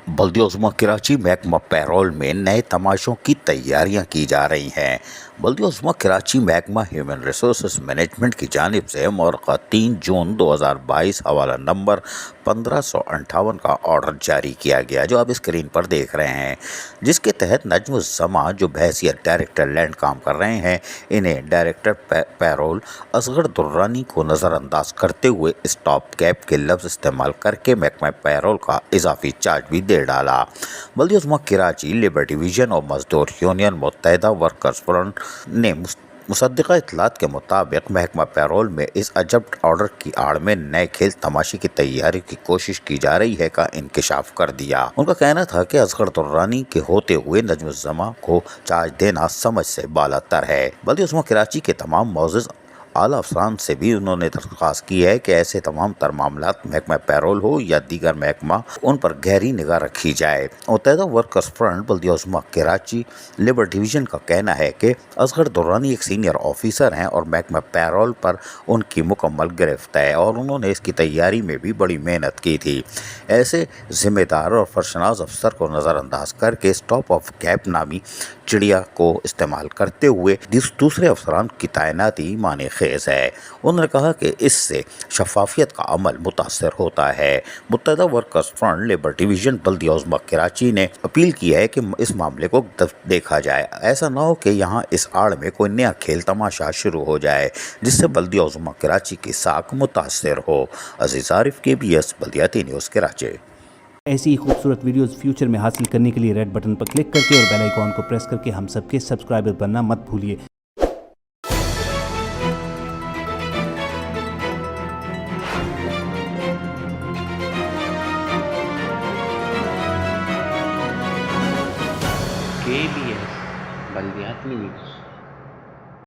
बल्दियोज़मा कराची महकमा पैरोल में नए तमाशों की तैयारियां की जा रही हैं। बल्दियोज़मा कराची महकमा ह्यूमन रिसोर्स मैनेजमेंट की जानिब से मुअर्रखा 3 जून 2022 हवाला नंबर 1558 का ऑर्डर जारी किया गया, जो आप स्क्रीन पर देख रहे हैं, जिसके तहत नजमुज़्ज़मा जो बहैसियत डायरेक्टर लैंड काम कर रहे हैं, इन्हें डायरेक्टर पैरोल असगर दुर्रानी को नज़रअंदाज करते हुए स्टॉप गैप के लफ्ज़ इस्तेमाल करके महकमा पैरोल का इजाफी चार्ज भी दे डाला। बल्दियोज़मा कराची लेबर डिवीज़न और मजदूर यूनियन मुत्तहिदा वर्कर्स फ्रंट ने मुसद्दिक़ा इत्तलात के मुताबिक महकमा पैरोल में इस अजब ऑर्डर की आड़ में नए खेल तमाशे की तैयारी की कोशिश की जा रही है का इंकशाफ कर दिया। उनका कहना था कि असगर दुर्रानी के होते हुए नजमुज़्ज़मा को चार्ज देना समझ से बालातर है। बल्दियोज़मा कराची के तमाम मौज़ूज़ आला अफसरान से भी उन्होंने दरख्वास्त की है कि ऐसे तमाम तर मामलात महकमा पैरोल हो या दीगर महकमा, उन पर गहरी निगाह रखी जाए। मुत्तहिदा वर्कर्स फ्रंट बल्दियोज़मा कराची लेबर डिवीज़न का कहना है कि असगर दुर्रानी एक सीनियर ऑफिसर हैं और महकमा पैरोल पर उनकी मुकम्मल गिरफ्त है और उन्होंने इसकी तैयारी में भी बड़ी मेहनत की थी। ऐसे जिम्मेदार और फरशनाज अफसर को नज़रअंदाज करके स्टॉप ऑफ गैप नामी चिड़िया को इस्तेमाल करते हुए दूसरे अफसरान की तैनाती माने खेज़ है। उन्होंने कहा कि इससे शफाफियत का अमल मुतासर होता है। मुत्तहिदा वर्कर्स फ्रंट लेबर डिवीज़न बल्दियोज़मा कराची ने अपील की है कि इस मामले को देखा जाए। ऐसा ना हो कि यहाँ इस आड़ में कोई नया खेल तमाशा शुरू हो जाए जिससे बल्दियोज़मा कराची की साख मुतासर हो। अजीज़ आरिफ, KBS बल्दियाती न्यूज़ कराची। ऐसी ही खूबसूरत वीडियोस फ्यूचर में हासिल करने के लिए रेड बटन पर क्लिक करके और बेल आइकॉन को प्रेस करके हम सबके सब्सक्राइबर बनना मत भूलिए। KBS बल्दियाती न्यूज़।